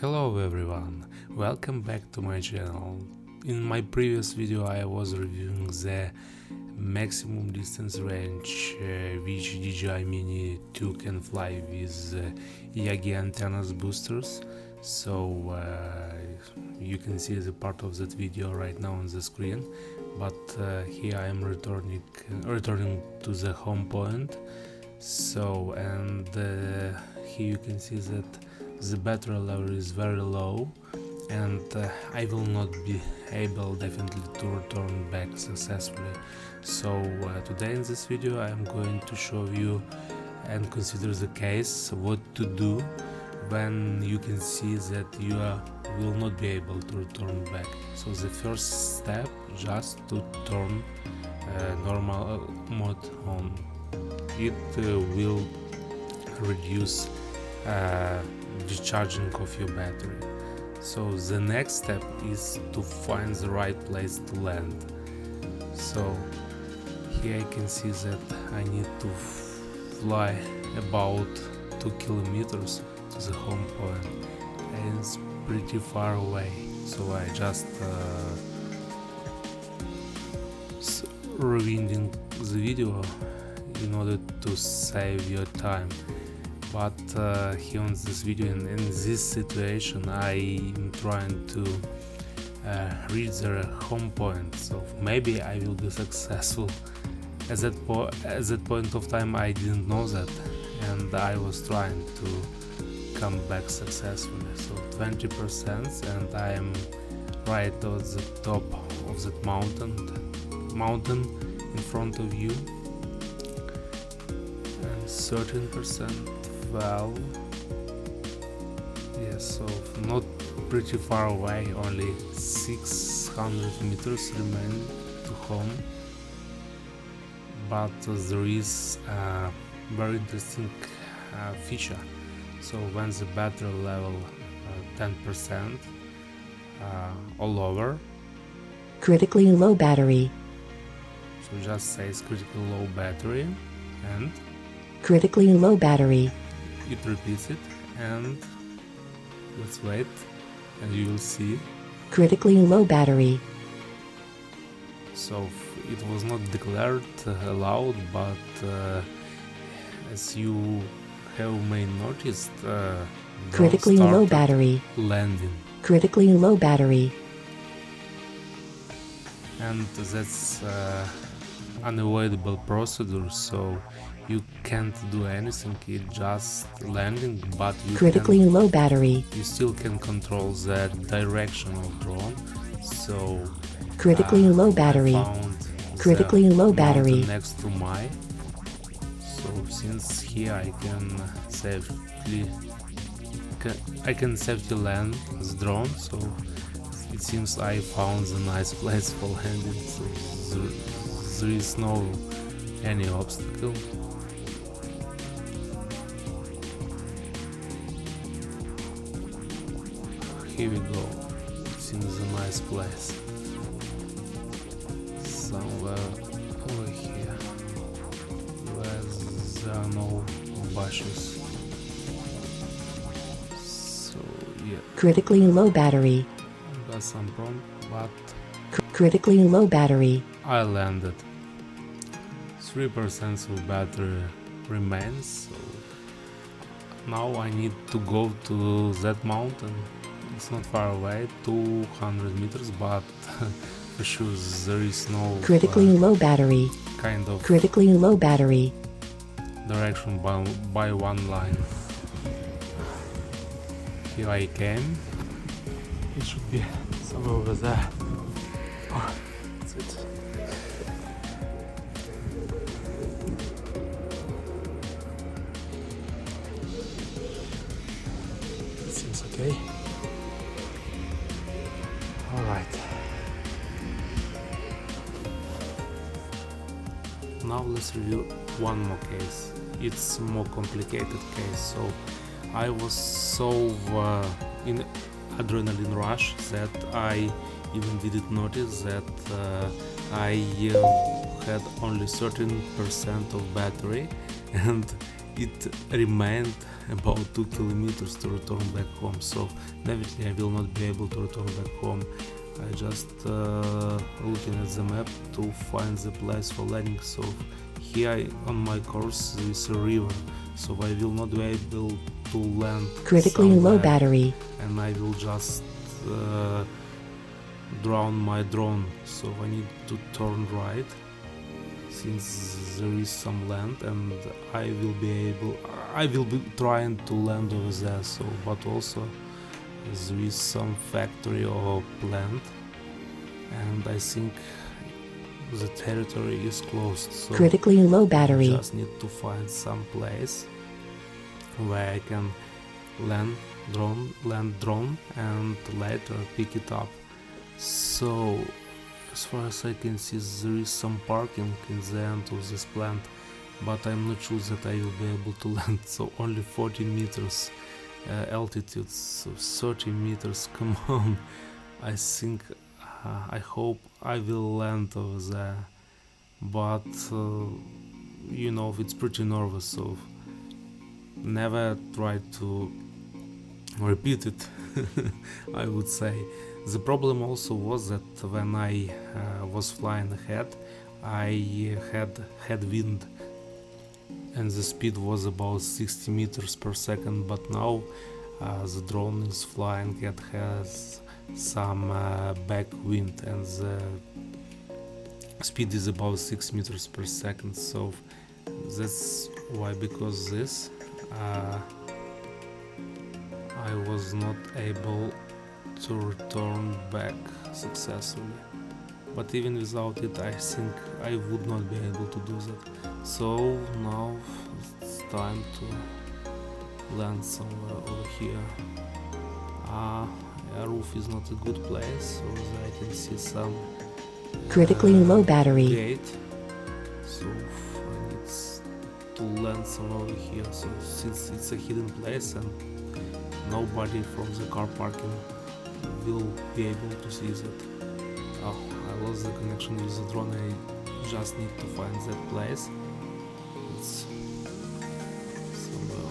Hello everyone, welcome back to my channel. In my previous video I was reviewing the maximum distance range which DJI Mini 2 can fly with Yagi antennas boosters. So you can see the part of that video right now on the screen, but here I am returning to the home point. So and here you can see that the battery level is very low, and I will not be able definitely to return back successfully. So today in this video I am going to show you and consider the case what to do when you can see that you will not be able to return back. So the first step, just to turn normal mode on. It will reduce discharging of your battery. So the next step is to find the right place to land. So here I can see that I need to fly about 2 kilometers to the home point, and it's pretty far away. So I just rewinding the video in order to save your time. But here on this video, in this situation, I'm trying to reach the home point, so maybe I will be successful. At that point of time I didn't know that, and I was trying to come back successfully. So 20%, and I am right at the top of that mountain in front of you, and 13%. Well, yes, so not pretty far away, only 600 meters remain to home. But there is a very interesting feature. So when the battery level 10% or lower, critically low battery, so just says critically low battery, and critically low battery, it repeats it, and let's wait and you will see critically low battery. So it was not declared aloud, but as you have may noticed, critically low battery, landing, critically low battery, and that's unavoidable procedure. So you can't do anything, it's just landing, but you critically low battery, you still can control the direction of drone. So critically low battery, critically low battery next to my, so since here I can safely land the drone, so it seems I found a nice place for landing. So there is no any obstacle. Here we go. It seems a nice place. Somewhere over here, where there are no bushes. So yeah. Critically low battery. Got some problem, but critically low battery. I landed. 3% of battery remains. So now I need to go to that mountain. It's not far away, 200 meters, but for sure there is no critically low battery, kind of critically low battery direction by one line. Here I came. It should be somewhere over there. Oh, that's it. It seems okay. Alright. Now let's review one more case. It's a more complicated case. So I was so in adrenaline rush that I even didn't notice that I had only 13% of battery, and it remained about 2 kilometers to return back home, so definitely I will not be able to return back home. I just looking at the map to find the place for landing. So here on my course there is a river, so I will not be able to land Critically low somewhere, battery. and I will just drown my drone. So I need to turn right since there is some land, and I will be trying to land over there. So, but also there is some factory or plant, and I think the territory is closed. So Critically low I battery. just need to find some place where I can land drone and later pick it up. So as far as I can see, there is some parking in the end of this plant, but I'm not sure that I will be able to land. So only 40 meters altitude, so 30 meters, come on. I think I hope I will land over there, but you know, it's pretty nervous, so never try to repeat it. I would say. The problem also was that when I was flying ahead, I had headwind and the speed was about 60 meters per second, but now the drone is flying, it has some backwind and the speed is about 6 meters per second. So that's why, because this I was not able to return back successfully, but even without it I think I would not be able to do that. So now it's time to land somewhere over here. A roof is not a good place, so I can see some Critically low battery. gate, so I need to land somewhere over here. So since it's a hidden place and nobody from the car parking will be able to see that. Oh, I lost the connection with the drone. I just need to find that place. It's somewhere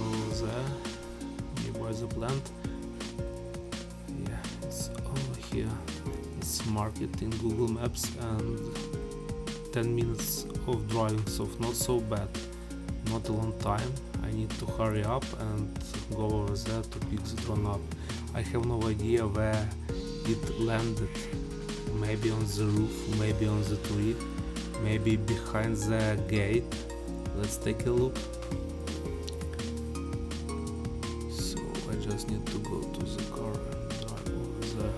over there, nearby the plant. Yeah, it's over here. It's marked in Google Maps, and 10 minutes of driving, so not so bad, not a long time. I need to hurry up and go over there to pick the drone up. I have no idea where it landed, maybe on the roof, maybe on the tree, maybe behind the gate. Let's take a look. So I just need to go to the car and drive over there.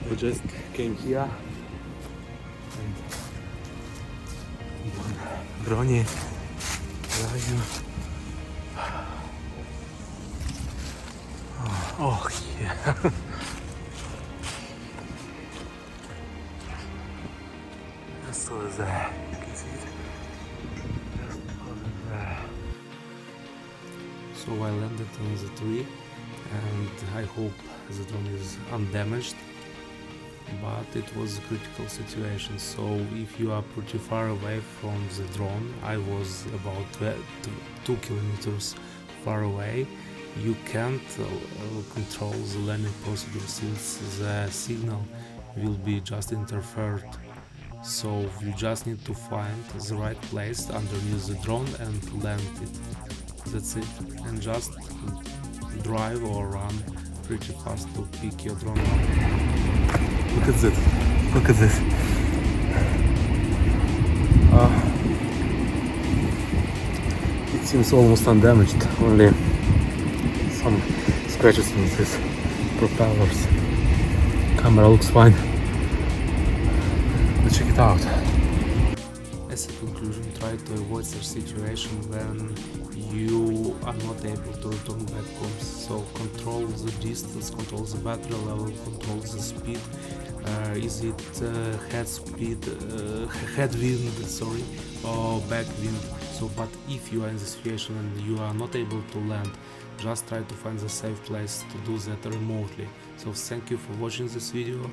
I just came here and drone flying. Oh yeah. Just over there. You can see it. Just over there. So I landed on the tree, and I hope the drone is undamaged. But it was a critical situation, so if you are pretty far away from the drone, I was about 2 kilometers far away, you can't control the landing procedure since the signal will be just interfered. So you just need to find the right place underneath the drone and land it. That's it, and just drive or run pretty fast to pick your drone up. Look at this. Look at this. It seems almost undamaged. Only some scratches on these propellers. Camera looks fine. Let's check it out. As a conclusion, try to avoid such situation when you are not able to return back home. So control the distance, control the battery level, control the speed. Is it headwind, or backwind? So but if you are in the situation and you are not able to land, just try to find a safe place to do that remotely. So thank you for watching this video.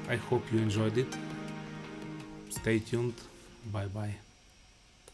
I hope you enjoyed it. Stay tuned. Bye bye.